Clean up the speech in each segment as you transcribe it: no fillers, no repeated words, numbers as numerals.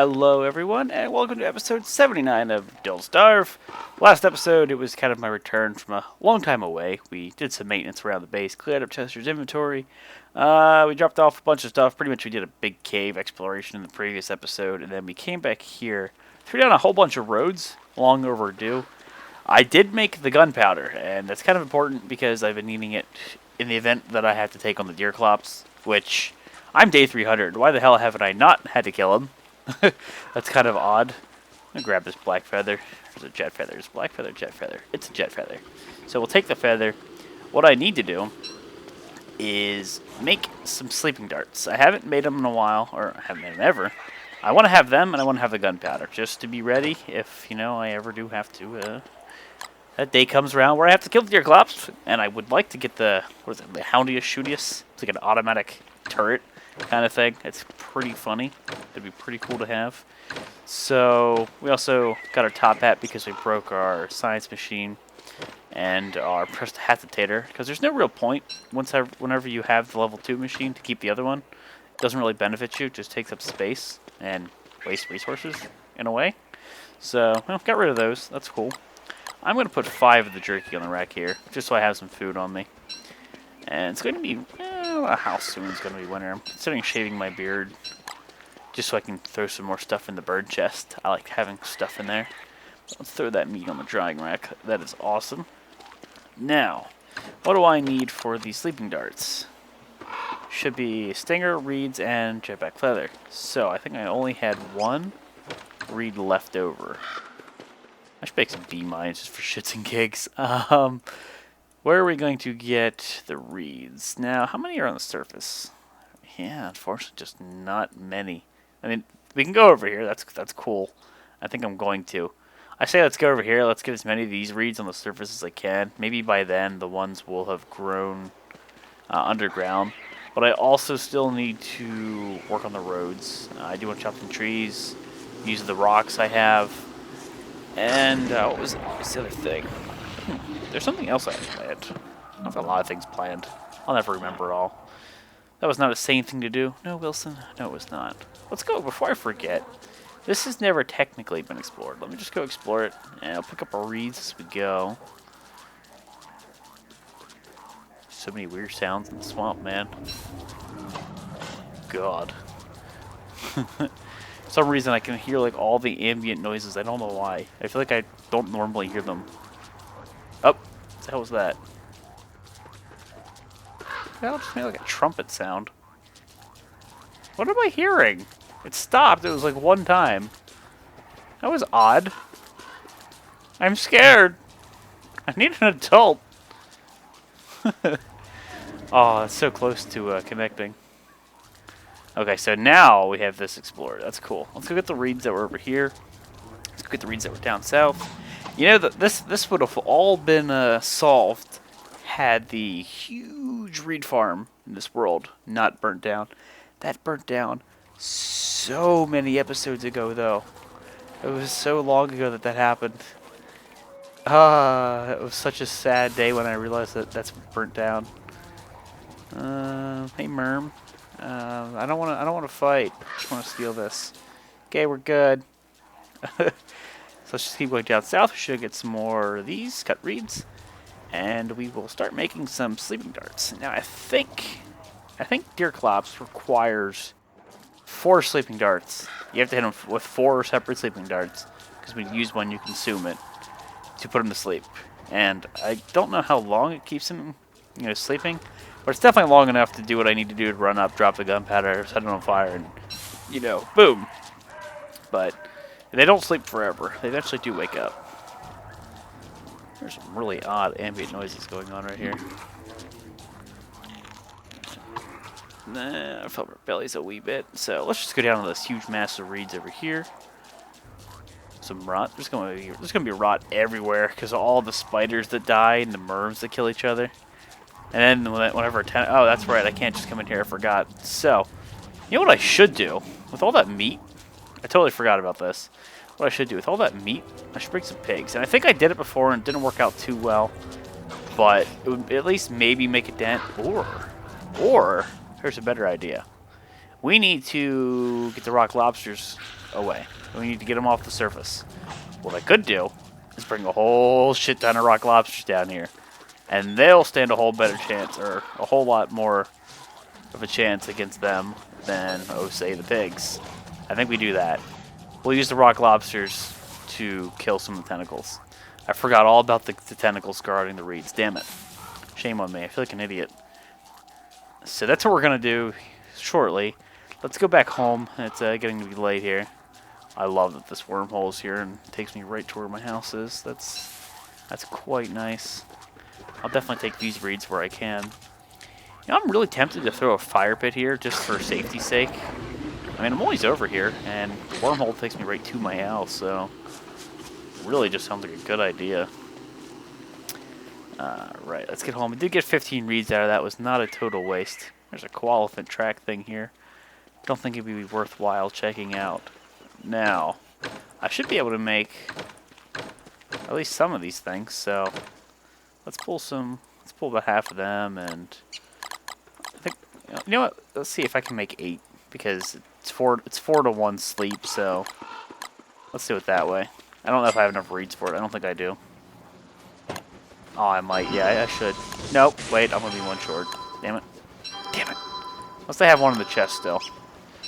Hello, everyone, and welcome to episode 79 of Don't Starve. Last episode, it was kind of my return from a long time away. We did some maintenance around the base, cleared up Chester's inventory. We dropped off a bunch of stuff. Pretty much we did a big cave exploration in the previous episode, and then we came back here, threw down a whole bunch of roads, long overdue. I did make the gunpowder, and that's kind of important because I've been needing it in the event that I have to take on the deer clops, which I'm day 300. Why the hell haven't I not had to kill him? That's kind of odd. I'm going to grab this black feather. There's a jet feather. There's a black feather, jet feather. It's a jet feather. So we'll take the feather. What I need to do is make some sleeping darts. I haven't made them in a while, or I haven't made them ever. I want to have them, and I want to have the gunpowder, just to be ready if, I ever do have to, that day comes around where I have to kill the deer clops, and I would like to get the Houndius Shootius. It's like an automatic turret kind of thing. It's pretty funny. It'd be pretty cool to have. So we also got our top hat because we broke our science machine and our prestidigitator, because there's no real point whenever you have the level 2 machine to keep the other one. It doesn't really benefit you. It just takes up space and wastes resources in a way. So got rid of those. That's cool. I'm going to put 5 of the jerky on the rack here, just so I have some food on me. And it's going to be, how soon is going to be winter. I'm considering shaving my beard, just so I can throw some more stuff in the bird chest. I like having stuff in there. Let's throw that meat on the drying rack. That is awesome. Now, what do I need for the sleeping darts? Should be stinger, reeds, and jetpack feather. So, I think I only had 1 reed left over. I should make some bee mines just for shits and gigs. Where are we going to get the reeds? Now, how many are on the surface? Yeah, unfortunately, just not many. I mean, we can go over here. That's cool. I think I'm going to. I say let's go over here. Let's get as many of these reeds on the surface as I can. Maybe by then the ones will have grown underground. But I also still need to work on the roads. I do want to chop some trees, use the rocks I have. And what was the other thing? There's something else I had planned. I have a lot of things planned. I'll never remember it all. That was not a sane thing to do. No, Wilson. No, it was not. Let's go before I forget. This has never technically been explored. Let me just go explore it, and I'll pick up our reeds as we go. So many weird sounds in the swamp, man. God. For some reason I can hear like all the ambient noises. I don't know why. I feel like I don't normally hear them. Oh, what the hell was that? That just made like a trumpet sound. What am I hearing? It stopped. It was like one time. That was odd. I'm scared. I need an adult. Oh, it's so close to connecting. Okay, so now we have this explored. That's cool. Let's go get the reeds that were over here. Let's go get the reeds that were down south. You know, this would have all been solved had the huge reed farm in this world not burnt down. That burnt down so many episodes ago, though. It was so long ago that happened. It was such a sad day when I realized that that's burnt down. Hey, Merm. I don't want to fight. I just want to steal this. Okay, we're good. So let's just keep going down south. We should get some more of these cut reeds, and we will start making some sleeping darts. Now I think deer clops requires 4 sleeping darts. You have to hit them with 4 separate sleeping darts, because when you use one, you consume it to put them to sleep. And I don't know how long it keeps them, sleeping, but it's definitely long enough to do what I need to do to run up, drop the gunpowder, set it on fire, and boom. But they don't sleep forever. They eventually do wake up. There's some really odd ambient noises going on right here. I felt our bellies a wee bit. So let's just go down to this huge mass of reeds over here. Some rot. There's gonna be rot everywhere because of all the spiders that die and the merms that kill each other. And then whenever oh, that's right. I can't just come in here. I forgot. So, you know what I should do with all that meat? I totally forgot about this. What I should do with all that meat, I should bring some pigs. And I think I did it before and it didn't work out too well. But it would at least maybe make a dent. Or here's a better idea. We need to get the rock lobsters away. We need to get them off the surface. What I could do is bring a whole shit ton of rock lobsters down here. And they'll stand a whole better chance, or a whole lot more of a chance against them than, oh, say, the pigs. I think we do that. We'll use the rock lobsters to kill some of the tentacles. I forgot all about the tentacles guarding the reeds. Damn it. Shame on me. I feel like an idiot. So that's what we're going to do shortly. Let's go back home. It's getting to be late here. I love that this wormhole is here and takes me right to where my house is. That's quite nice. I'll definitely take these reeds where I can. You know, I'm really tempted to throw a fire pit here just for safety's sake. I mean, I'm always over here, and the wormhole takes me right to my house, so it really just sounds like a good idea. Right, let's get home. I did get 15 reeds out of that. It was not a total waste. There's a koalefant track thing here. Don't think it'd be worthwhile checking out. Now, I should be able to make at least some of these things, so let's pull about half of them, and I think, you know what, let's see if I can make 8, because it's 4 to 1 sleep, so let's do it that way. I don't know if I have enough reeds for it. I don't think I do. Oh, I might. Yeah, I should. Nope. Wait, I'm going to be 1 short. Damn it. Damn it. Unless I have one in the chest still.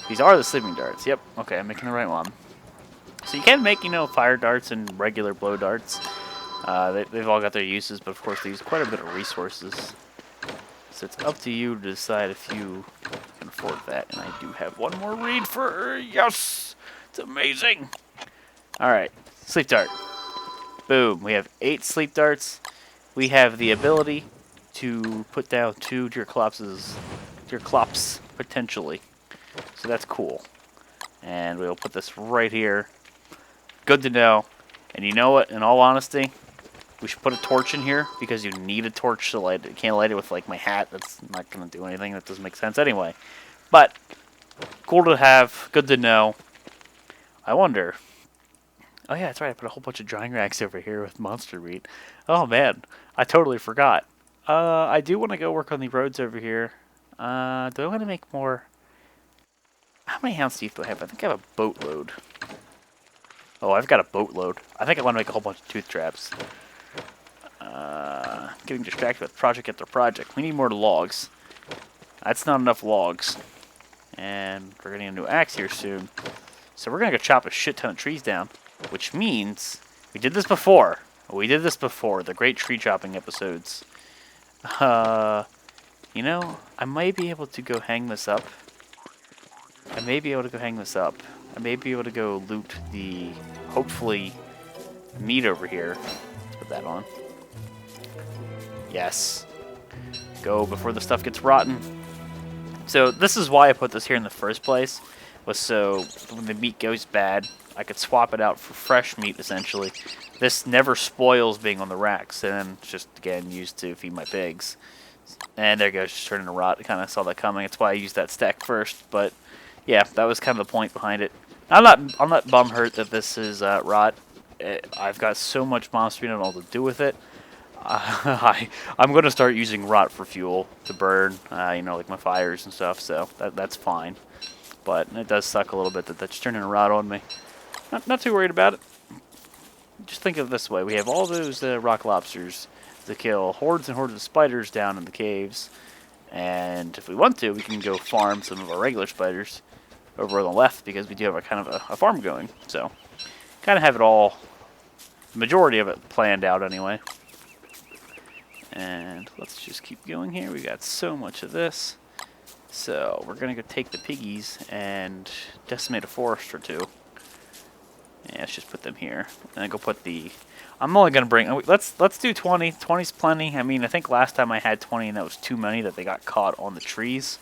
These are the sleeping darts. Yep. Okay, I'm making the right one. So you can make, you know, fire darts and regular blow darts. They've all got their uses, but of course they use quite a bit of resources. So it's up to you to decide if you can afford that. And I do have 1 more reed for... Yes! It's amazing! Alright. Sleep dart. Boom. We have 8 sleep darts. We have the ability to put down 2 Deerclops potentially. So that's cool. And we'll put this right here. Good to know. And you know what? In all honesty, we should put a torch in here because you need a torch to light it. You can't light it with like my hat. That's not going to do anything. That doesn't make sense anyway. But cool to have. Good to know. I wonder. Oh yeah, that's right. I put a whole bunch of drying racks over here with monster meat. Oh man, I totally forgot. I do want to go work on the roads over here. Do I want to make more? How many hounds teeth do I have? I think I have a boatload. Oh, I've got a boatload. I think I want to make a whole bunch of tooth traps. Getting distracted with project after project. We need more logs. That's not enough logs. And we're getting a new axe here soon. So we're going to go chop a shit ton of trees down. Which means, we did this before. The great tree chopping episodes. You know, I might be able to go hang this up. I may be able to go loot the, hopefully, meat over here. Let's put that on. Yes. Go before the stuff gets rotten. So this is why I put this here in the first place. Was so when the meat goes bad, I could swap it out for fresh meat, essentially. This never spoils being on the racks, and it's just, again, used to feed my pigs. And there it goes, just turning to rot. I kind of saw that coming. That's why I used that stack first. But yeah, that was kind of the point behind it. I'm not bum hurt that this is rot. I've got so much monster meat I don't know what to do with it. I'm going to start using rot for fuel to burn, you know, like my fires and stuff. So that's fine. But it does suck a little bit that that's turning to rot on me. Not too worried about it. Just think of it this way. We have all those rock lobsters to kill hordes and hordes of spiders down in the caves. And if we want to, we can go farm some of our regular spiders over on the left because we do have a kind of a farm going. So, kind of have it all, the majority of it planned out anyway. And let's just keep going here. We got so much of this. So, we're going to go take the piggies and decimate a forest or 2. Yeah, let's just put them here. And then go put the... I'm only going to bring... Let's do 20. 20's plenty. I mean, I think last time I had 20 and that was too many that they got caught on the trees.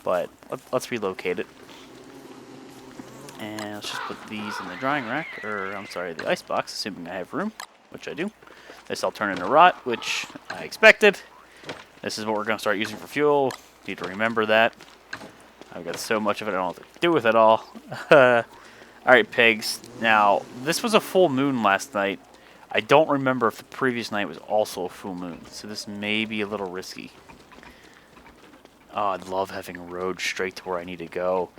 But let's relocate it. And let's just put these in the drying rack. Or, I'm sorry, the ice box, assuming I have room. Which I do. This I'll turn into rot, which I expected. This is what we're going to start using for fuel. Need to remember that. I've got so much of it I don't know what to do with it all. Alright, pigs. Now, this was a full moon last night. I don't remember if the previous night was also a full moon, so this may be a little risky. Oh, I love having a road straight to where I need to go.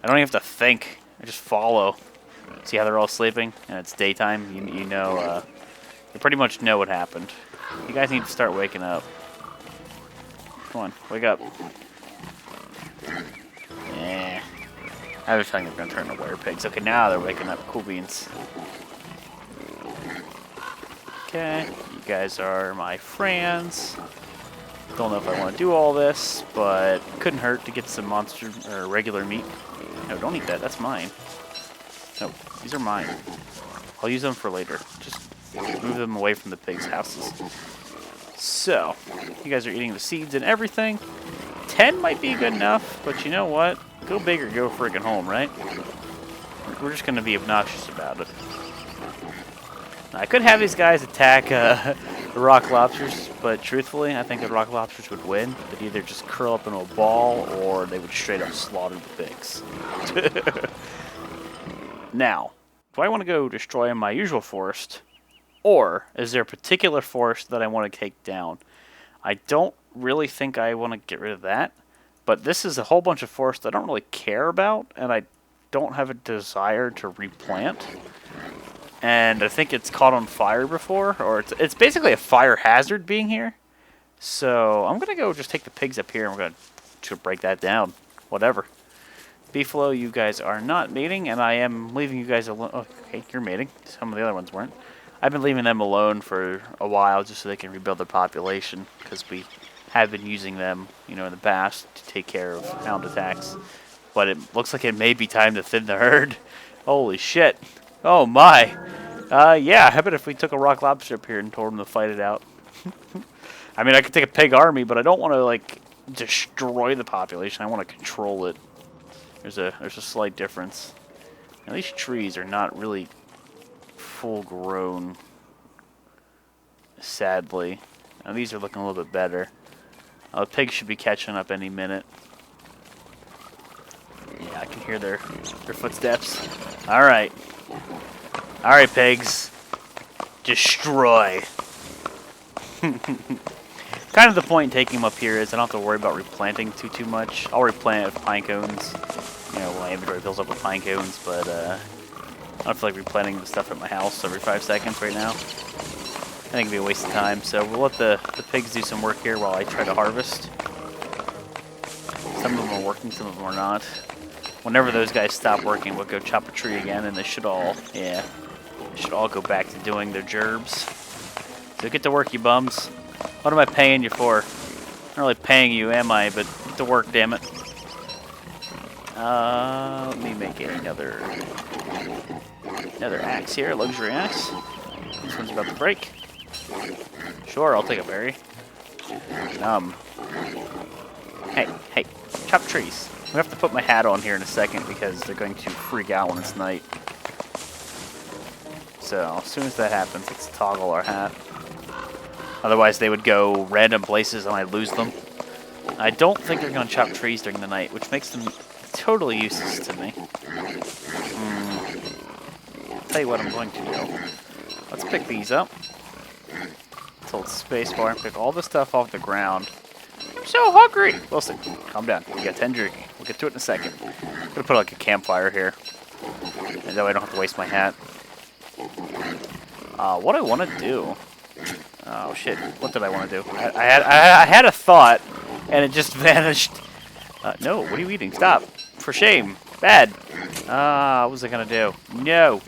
I don't even have to think. I just follow. See how they're all sleeping? And it's daytime. You know, you pretty much know what happened. You guys need to start waking up. Come on, wake up. Yeah. I was thinking they're going to turn into werepigs. Okay, now they're waking up. Cool beans. Okay, you guys are my friends. Don't know if I want to do all this, but couldn't hurt to get some monster or regular meat. No, don't eat that. That's mine. No, these are mine. I'll use them for later. Just move them away from the pigs' houses. So, you guys are eating the seeds and everything. 10 might be good enough, but you know what? Go big or go friggin' home, right? We're just going to be obnoxious about it. Now, I could have these guys attack the rock lobsters, but truthfully, I think the rock lobsters would win. They'd either just curl up into a ball, or they would straight up slaughter the pigs. Now, do I want to go destroy my usual forest, or is there a particular forest that I want to take down? I don't really think I want to get rid of that, but this is a whole bunch of forest I don't really care about, and I don't have a desire to replant. And I think it's caught on fire before, or it's basically a fire hazard being here. So I'm gonna go just take the pigs up here, and we're gonna break that down. Whatever. Beefalo, you guys are not mating, and I am leaving you guys alone. Oh, okay, you're mating. Some of the other ones weren't. I've been leaving them alone for a while just so they can rebuild their population, because we have been using them, you know, in the past to take care of hound attacks. But it looks like it may be time to thin the herd. Holy shit. Oh my. Yeah, how about if we took a rock lobster up here and told them to fight it out? I mean, I could take a pig army, but I don't want to, like, destroy the population. I want to control it. There's a slight difference. Now, these trees are not really full grown, sadly. Now, these are looking a little bit better. The pigs should be catching up any minute. Yeah, I can hear their footsteps. Alright. Alright, pigs. Destroy. Kind of the point in taking them up here is I don't have to worry about replanting too much. I'll replant with pine cones. You know, my inventory fills up with pine cones, but I don't feel like replanting the stuff at my house every 5 seconds right now. I think it'd be a waste of time, so we'll let the pigs do some work here while I try to harvest. Some of them are working, some of them are not. Whenever those guys stop working, we'll go chop a tree again, and they should all, yeah, they should all go back to doing their gerbs. So get to work, you bums. What am I paying you for? Not really paying you, am I? But get to work, damn it. Let me make another axe here, luxury axe. This one's about to break. Sure, I'll take a berry. Hey, chop trees. I'm gonna have to put my hat on here in a second because they're going to freak out when it's night. So, as soon as that happens, let's toggle our hat. Otherwise, they would go random places and I'd lose them. I don't think they're going to chop trees during the night, which makes them totally useless to me. I'll tell you what I'm going to do. Let's pick these up. Let's hold spacebar and pick all the stuff off the ground. I'm so hungry! Wilson, calm down. We got 10 jerky. We'll get to it in a second. I'm going to put like a campfire here. And that way I don't have to waste my hat. What I want to do... Oh shit, what did I want to do? I had a thought, and it just vanished. No, what are you eating? Stop. For shame. Bad. What was I going to do? No.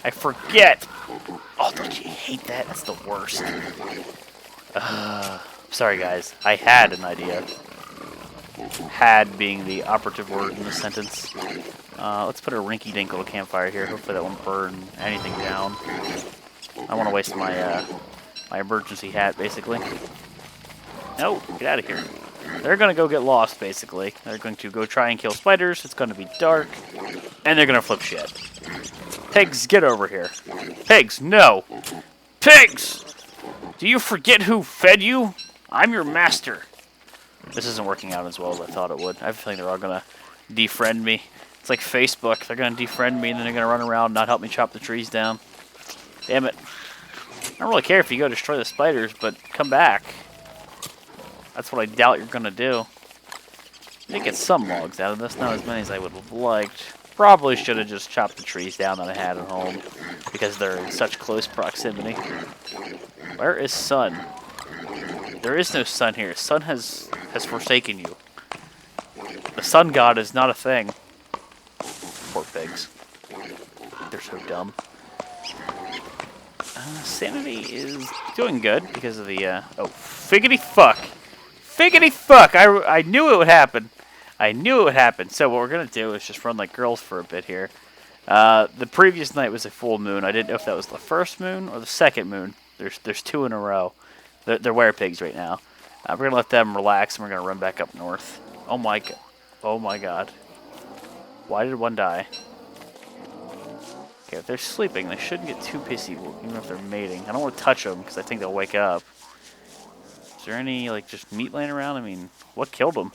I forget. Oh, don't you hate that? That's the worst. Sorry guys, I had an idea. Had being the operative word in the sentence. Let's put a rinky-dink little campfire here. Hopefully that won't burn anything down. I don't want to waste my my emergency hat, basically. No, get out of here. They're going to go get lost, basically. They're going to go try and kill spiders. It's going to be dark. And they're going to flip shit. Pigs, get over here. Pigs, no. Pigs! Do you forget who fed you? I'm your master. This isn't working out as well as I thought it would. I have a feeling they're all going to defriend me. It's like Facebook. They're going to defriend me, and then they're going to run around and not help me chop the trees down. Damn it. I don't really care if you go destroy the spiders, but come back. That's what I doubt you're going to do. did get some logs out of this, not as many as I would have liked. Probably should have just chopped the trees down that I had at home because they're in such close proximity. Where is Sun? There is no Sun here. Sun has forsaken you. The Sun God is not a thing. Poor pigs. They're so dumb. Sanity is doing good because of the, oh, figgity fuck. Figgity fuck! I knew it would happen. I knew it would happen. So what we're going to do is just run like girls for a bit here. The previous night was a full moon. I didn't know if that was the first moon or the second moon. There's two in a row. They're werepigs right now. We're going to let them relax and we're going to run back up north. Oh my god. Oh my god. Why did one die? Okay, if they're sleeping, they shouldn't get too pissy, even if they're mating. I don't want to touch them because I think they'll wake up. Is there any, like, just meat laying around? I mean, what killed them?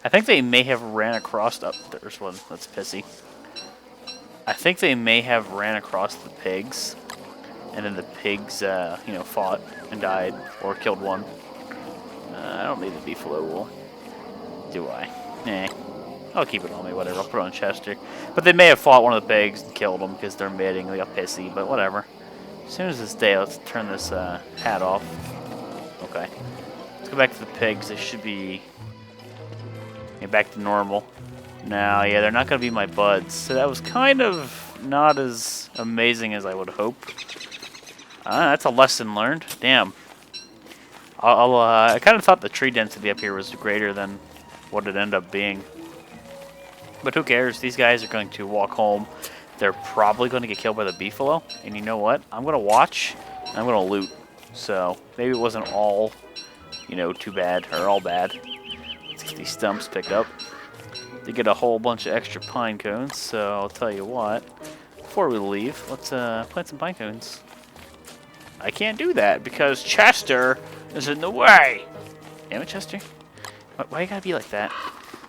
I think they may have ran across... Oh, there's one that's pissy. I think they may have ran across the pigs. And then the pigs, you know, fought and died. Or killed one. I don't need the beefalo wool. Do I? Eh. I'll keep it on me, whatever. I'll put it on Chester. But they may have fought one of the pigs and killed them because they're mating. They got pissy, but whatever. As soon as it's day, let's turn this hat off. Okay. Let's go back to the pigs. They should be back to normal. Now, yeah, they're not going to be my buds. So that was kind of not as amazing as I would hope. That's a lesson learned. Damn. I kind of thought the tree density up here was greater than what it ended up being. But who cares? These guys are going to walk home. They're probably going to get killed by the beefalo. And you know what? I'm going to watch and I'm going to loot. So maybe it wasn't all, you know, too bad or all bad. Let's get these stumps picked up. They get a whole bunch of extra pine cones. So I'll tell you what. Before we leave, let's plant some pine cones. I can't do that because Chester is in the way. Damn it, Chester. Why you gotta be like that?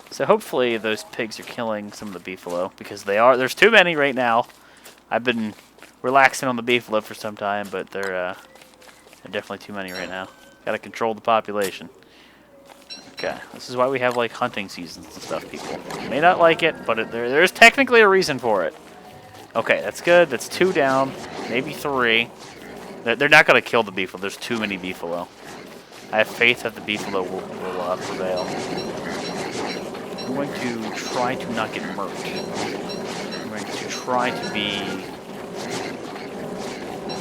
So hopefully those pigs are killing some of the beefalo because they are. There's too many right now. I've been relaxing on the beefalo for some time, but they're definitely too many right now. Gotta control the population. Okay, this is why we have like hunting seasons and stuff. People may not like it, but there's technically a reason for it. Okay, that's good. That's 2 down, maybe 3. They're not gonna kill the beefalo. There's too many beefalo. I have faith that the beefalo will prevail. I'm going to try to not get murked. I'm going to try to be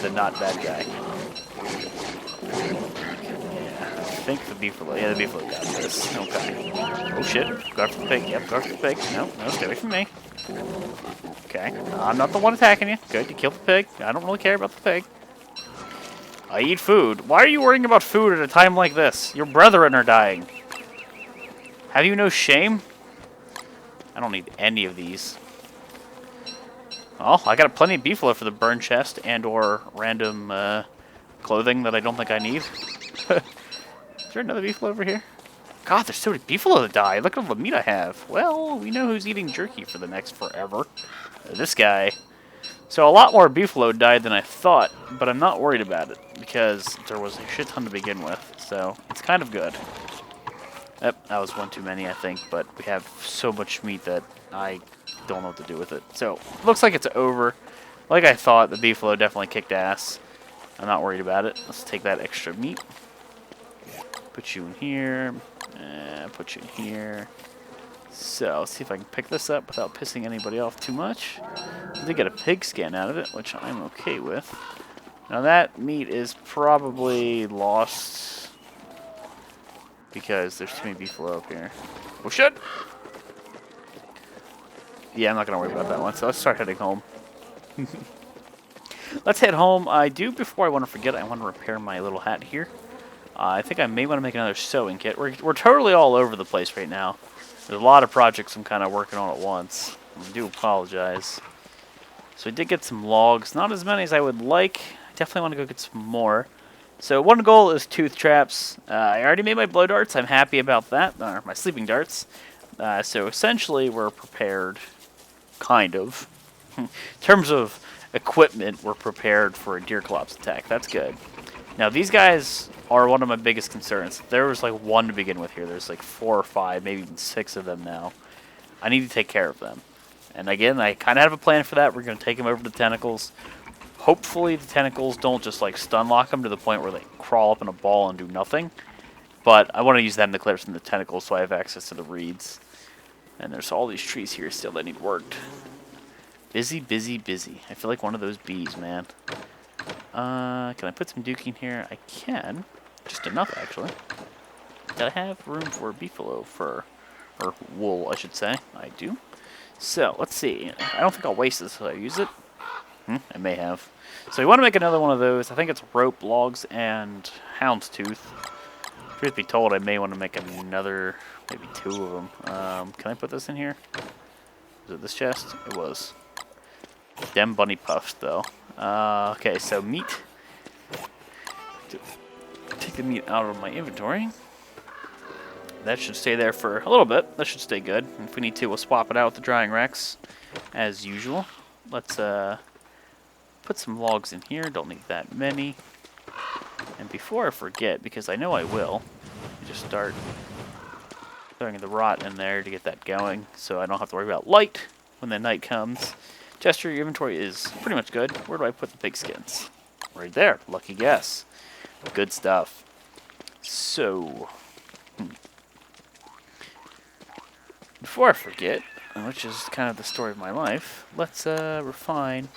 the not bad guy. Yeah, I think the beefalo. Yeah, the beefalo got this. Okay. Oh shit. Guard for the pig. Yep, guard for the pig. No, stay away from me. Okay. I'm not the one attacking you. Good, you killed the pig. I don't really care about the pig. I eat food. Why are you worrying about food at a time like this? Your brethren are dying. Have you no shame? I don't need any of these. Well, I got plenty of beefalo for the burn chest and or random clothing that I don't think I need. Is there another beefalo over here? God, there's so many beefalo that die. Look at all the meat I have. Well, we know who's eating jerky for the next forever. This guy. So a lot more beefalo died than I thought, but I'm not worried about it because there was a shit ton to begin with. So it's kind of good. Yep, that was one too many, I think, but we have so much meat that I don't know what to do with it. So, looks like it's over. Like I thought, the beefalo definitely kicked ass. I'm not worried about it. Let's take that extra meat. Put you in here. Put you in here. So, let's see if I can pick this up without pissing anybody off too much. I did get a pig skin out of it, which I'm okay with. Now that meat is probably lost because there's too many beefalo up here. Oh shit! Yeah, I'm not going to worry about that one, so let's start heading home. Let's head home. Before I want to forget, I want to repair my little hat here. I think I may want to make another sewing kit. We're totally all over the place right now. There's a lot of projects I'm kind of working on at once. I do apologize. So I did get some logs. Not as many as I would like. I definitely want to go get some more. So one goal is tooth traps. I already made my blow darts. I'm happy about that. My sleeping darts. So essentially we're prepared. Kind of. In terms of equipment, we're prepared for a deer clops attack. That's good. Now, these guys are one of my biggest concerns. There was like one to begin with here. There's like 4 or 5, maybe even 6 of them now. I need to take care of them. And again, I kind of have a plan for that. We're going to take them over to the tentacles. Hopefully the tentacles don't just like stun lock them to the point where they crawl up in a ball and do nothing. But I want to use them to clear some of the tentacles so I have access to the reeds. And there's all these trees here still that need worked. Busy, busy, busy. I feel like one of those bees, man. Can I put some duking here? I can. Just enough, actually. Did I have room for beefalo fur? Or wool, I should say. I do. So, let's see. I don't think I'll waste this if I use it. I may have. So we want to make another one of those. I think it's rope, logs, and houndstooth. Truth be told, I may want to make another, maybe 2 of them. Can I put this in here? Was it this chest? It was. Dem bunny puffs, though. Okay, so meat. Take the meat out of my inventory. That should stay there for a little bit. That should stay good. If we need to, we'll swap it out with the drying racks, as usual. Let's put some logs in here. Don't need that many. And before I forget, because I know I will, just start throwing the rot in there to get that going, so I don't have to worry about light when the night comes. Chester, your inventory is pretty much good. Where do I put the pig skins? Right there. Lucky guess. Good stuff. So, before I forget, which is kind of the story of my life, let's refine.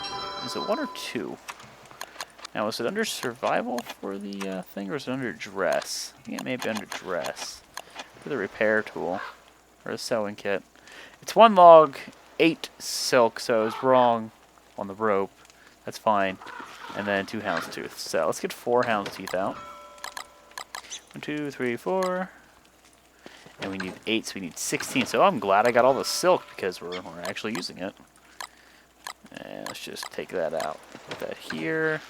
Is it 1 or 2? Now, is it under survival for the thing, or is it under dress? I think it may be under dress. For the repair tool, or the sewing kit. It's 1 log, 8 silk, so I was wrong on the rope. That's fine. And then 2 houndstooth. So let's get 4 houndstooth out. 1, 2, 3, 4. And we need 8, so we need 16. So I'm glad I got all the silk because we're actually using it. And let's just take that out. Put that here.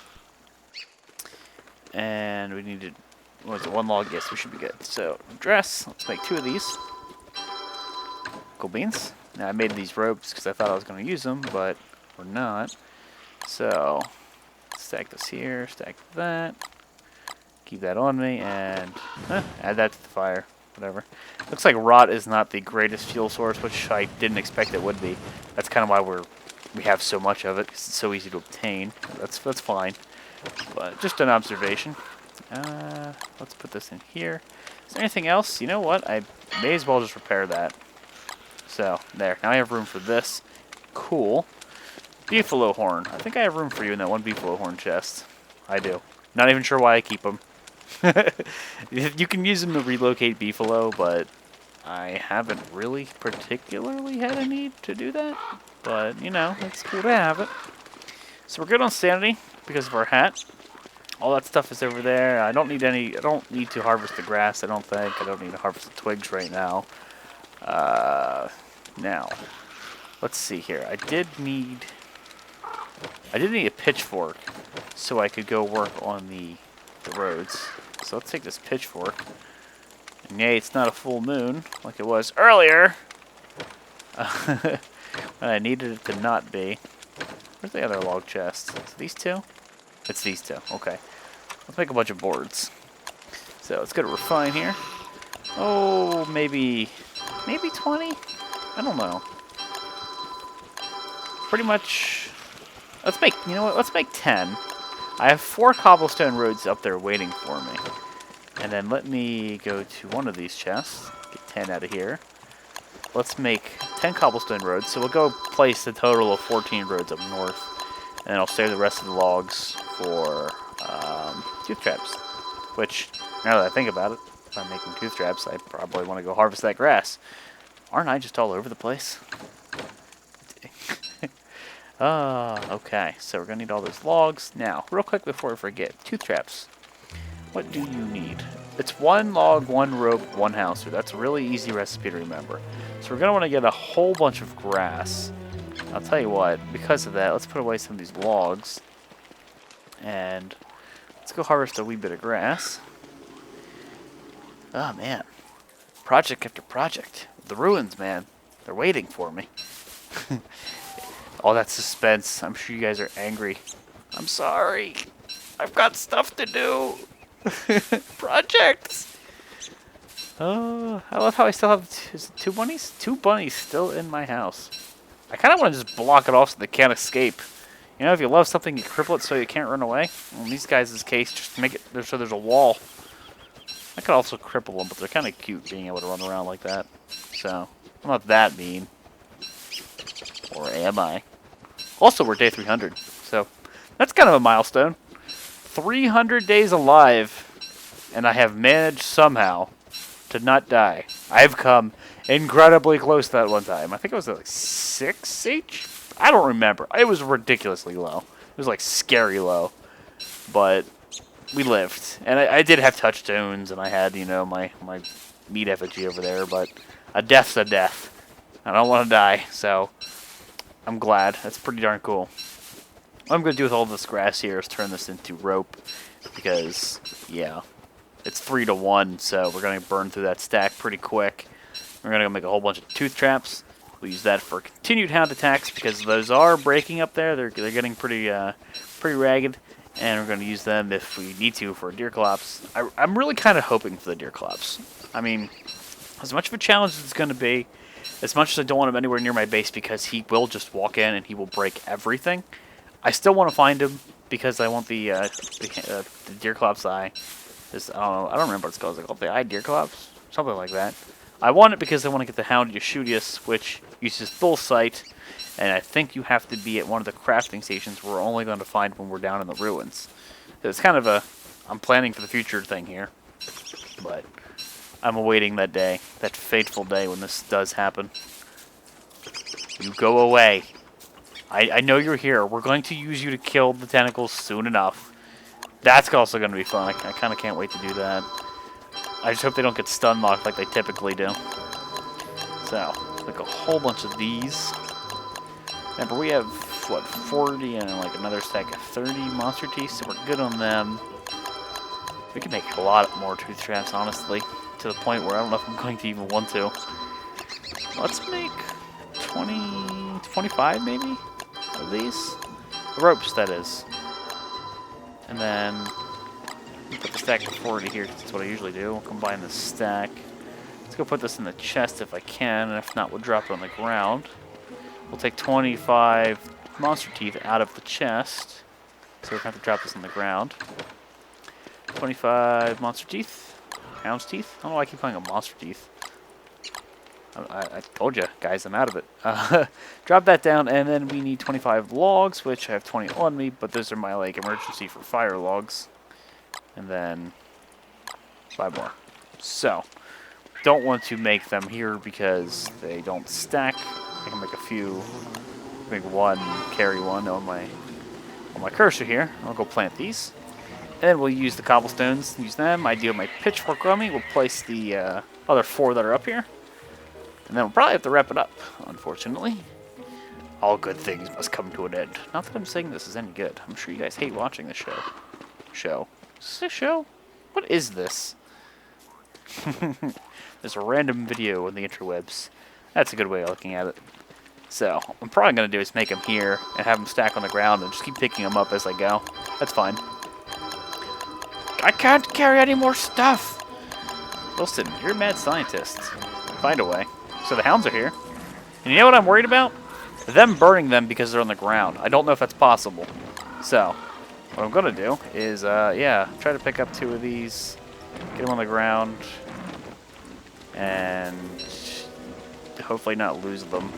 And we needed, what was it, 1 log? Yes, we should be good. So, dress. Let's make 2 of these. Cool beans. Now, I made these ropes because I thought I was going to use them, but we're not. So, stack this here, stack that. Keep that on me, and add that to the fire. Whatever. Looks like rot is not the greatest fuel source, which I didn't expect it would be. That's kind of why we have so much of it, because it's so easy to obtain. That's fine. But just an observation. Let's put this in here. Is there anything else? You know what? I may as well just repair that. So, there. Now I have room for this. Cool. Beefalo horn. I think I have room for you in that 1 beefalo horn chest. I do. Not even sure why I keep them. You can use them to relocate beefalo, but I haven't really particularly had a need to do that. But, you know, it's cool to have it. So we're good on sanity because of our hat. All that stuff is over there. I don't need to harvest the grass, I don't think. I don't need to harvest the twigs right now. Now, let's see here. I did need a pitchfork so I could go work on the roads. So let's take this pitchfork. And yay, it's not a full moon like it was earlier. When I needed it to not be. Where's the other log chest? Is it these 2? It's these 2. Okay. Let's make a bunch of boards. So let's go to refine here. Oh, maybe 20? I don't know. Pretty much. Let's make, you know what? Let's make 10. I have 4 cobblestone roads up there waiting for me. And then let me go to one of these chests. Get 10 out of here. Let's make 10 cobblestone roads. So we'll go place a total of 14 roads up north. And then I'll save the rest of the logs for tooth traps. Which, now that I think about it, if I'm making tooth traps, I probably want to go harvest that grass. Aren't I just all over the place? Okay. So we're going to need all those logs. Now, real quick before I forget, tooth traps. What do you need? It's 1 log, 1 rope, 1 house. So that's a really easy recipe to remember. So we're going to want to get a whole bunch of grass. I'll tell you what, because of that, let's put away some of these logs. And let's go harvest a wee bit of grass. Oh, man. Project after project. The ruins, man. They're waiting for me. All that suspense. I'm sure you guys are angry. I'm sorry. I've got stuff to do. Projects. I love how I still have two bunnies. Two bunnies still in my house. I kind of want to just block it off so they can't escape. You know, if you love something, you cripple it so you can't run away. Well, in these guys' case, just make it so there's a wall. I could also cripple them, but they're kind of cute being able to run around like that. So, I'm not that mean. Or am I? Also, we're day 300, so that's kind of a milestone. 300 days alive, and I have managed somehow to not die. I've come incredibly close to that one time. I think it was like 6H? I don't remember. It was ridiculously low. It was like scary low. But we lived. And I did have touchstones, and I had, you know, my meat effigy over there, but a death's a death. I don't want to die, so I'm glad. That's pretty darn cool. What I'm going to do with all this grass here is turn this into rope, because, yeah, it's 3 to 1, so we're going to burn through that stack pretty quick. We're going to make a whole bunch of tooth traps. We'll use that for continued hound attacks, because those are breaking up there. They're getting pretty ragged, and we're going to use them if we need to for a deer collapse. I'm really kind of hoping for the deer collapse. I mean, as much of a challenge as it's going to be, as much as I don't want him anywhere near my base because he will just walk in and he will break everything, I still want to find him because I want the deer collapse eye. I don't remember what it's called. Is it called the eye deer collapse? Something like that. I want it because I want to get the Hound Yoshudius, which uses full sight, and I think you have to be at one of the crafting stations we're only going to find when we're down in the ruins. So it's kind of a I'm planning for the future thing here, but I'm awaiting that day, that fateful day when this does happen. You go away. I know you're here. We're going to use you to kill the tentacles soon enough. That's also going to be fun. I kind of can't wait to do that. I just hope they don't get stun locked like they typically do. So, like a whole bunch of these. Remember, we have, what, 40 and like another stack of 30 monster teeth, so we're good on them. We can make a lot more tooth traps, honestly, to the point where I don't know if I'm going to even want to. Let's make 20, 25 maybe of these. The ropes, that is. And then put the stack of 40 here, because that's what I usually do. We'll combine the stack. Let's go put this in the chest if I can, and if not, we'll drop it on the ground. We'll take 25 monster teeth out of the chest, so we're going to have to drop this on the ground. 25 monster teeth. Hound's teeth? I don't know why I keep calling them monster teeth. I told you, guys, I'm out of it. Drop that down, and then we need 25 logs, which I have 20 on me, but those are my, like, emergency for fire logs. And then 5 more. So, don't want to make them here because they don't stack. I can make a few, make one, carry one on my cursor here. I'll go plant these. And then we'll use the cobblestones, use them. I do have my pitchfork on me. We'll place the other 4 that are up here. And then we'll probably have to wrap it up, unfortunately. All good things must come to an end. Not that I'm saying this is any good. I'm sure you guys hate watching the show. Is this a show? What is this? There's a random video on the interwebs. That's a good way of looking at it. So, what I'm probably going to do is make them here and have them stack on the ground and just keep picking them up as I go. That's fine. I can't carry any more stuff! Wilson, you're a mad scientist. Find a way. So the hounds are here. And you know what I'm worried about? Them burning them because they're on the ground. I don't know if that's possible. So, what I'm going to do is, yeah, try to pick up 2 of these, get them on the ground, and hopefully not lose them.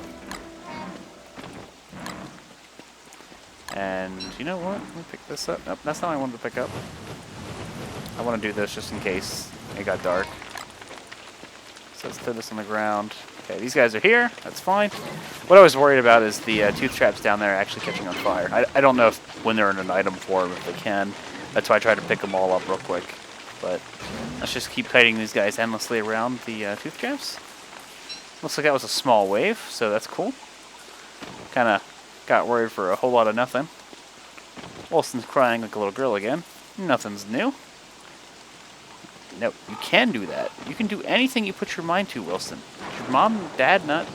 And you know what? Let me pick this up. Nope, that's not what I wanted to pick up. I want to do this just in case it got dark. So let's throw this on the ground. Okay, these guys are here. That's fine. What I was worried about is the tooth traps down there actually catching on fire. I don't know if when they're in an item form if they can. That's why I tried to pick them all up real quick. But let's just keep kiting these guys endlessly around the tooth traps. Looks like that was a small wave, so that's cool. Kind of got worried for a whole lot of nothing. Wilson's crying like a little girl again. Nothing's new. No, you can do that. You can do anything you put your mind to, Wilson. Did your mom and dad not,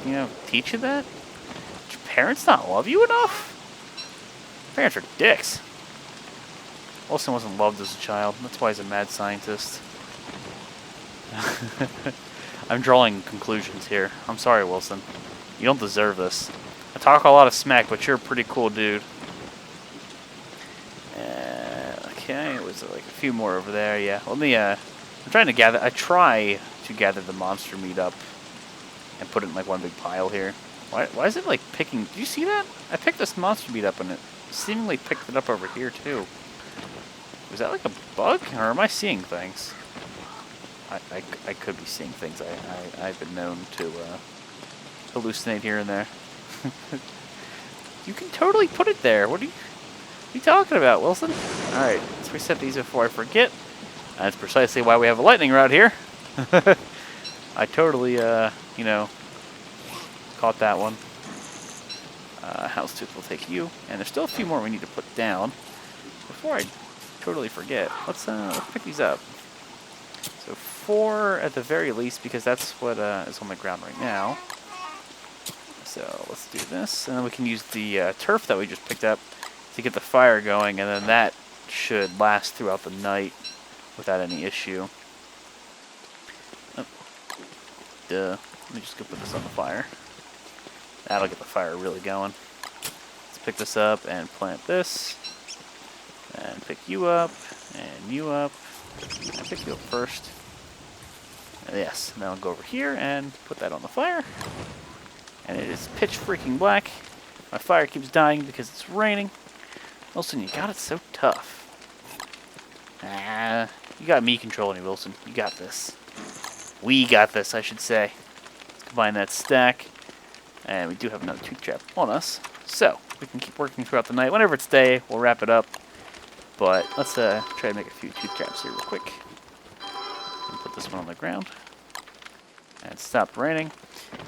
teach you that? Did your parents not love you enough? Parents are dicks. Wilson wasn't loved as a child. That's why he's a mad scientist. I'm drawing conclusions here. I'm sorry, Wilson. You don't deserve this. I talk a lot of smack, but you're a pretty cool dude. Okay, was there like a few more over there? Yeah. Let me. I'm trying to gather. I try to gather the monster meat up and put it in like one big pile here. Why is it like picking? Do you see that? I picked this monster meat up and it seemingly picked it up over here too. Was that like a bug, or am I seeing things? I could be seeing things. I've been known to hallucinate here and there. You can totally put it there. What are you talking about, Wilson? All right, let's reset these before I forget. That's precisely why we have a lightning rod here. I totally, you know, caught that one. Houndstooth will take you, and there's still a few more we need to put down. Before I totally forget, let's pick these up. So 4 at the very least, because that's what is on the ground right now. So let's do this, and then we can use the turf that we just picked up to get the fire going, and then that should last throughout the night without any issue. Oh, duh. Let me just go put this on the fire. That'll get the fire really going. Let's pick this up and plant this. And pick you up, and you up. I pick you up first. And yes, now I'll go over here and put that on the fire. And it is pitch freaking black. My fire keeps dying because it's raining. Wilson, you got it so tough. Ah, you got me controlling you, Wilson. You got this. We got this, I should say. Let's combine that stack. And we do have another tooth trap on us. So, we can keep working throughout the night. Whenever it's day, we'll wrap it up. But let's try to make a few tooth traps here real quick. And put this one on the ground. And it stopped raining.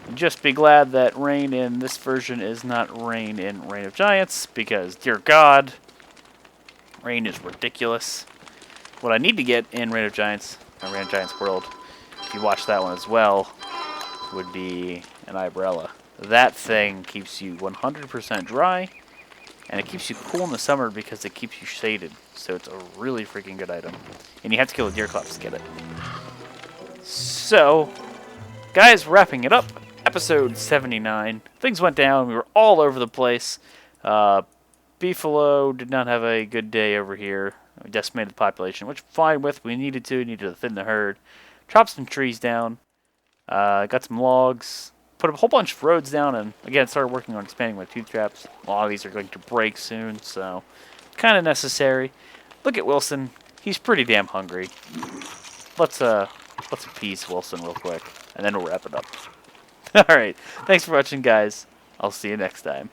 And just be glad that rain in this version is not rain in Reign of Giants, because, dear God, rain is ridiculous. What I need to get in Reign of Giants, or Reign of Giants World, if you watch that one as well, would be an umbrella. That thing keeps you 100% dry, and it keeps you cool in the summer because it keeps you shaded. So it's a really freaking good item. And you have to kill a deer clops to get it. So, guys, wrapping it up. Episode 79. Things went down. We were all over the place. Beefalo did not have a good day over here. We decimated the population, which I'm fine with. We needed to thin the herd. Chop some trees down. Got some logs. Put a whole bunch of roads down, and again, started working on expanding my tooth traps. A lot of these are going to break soon, so kind of necessary. Look at Wilson. He's pretty damn hungry. Let's appease Wilson real quick, and then we'll wrap it up. All right. Thanks for watching, guys. I'll see you next time.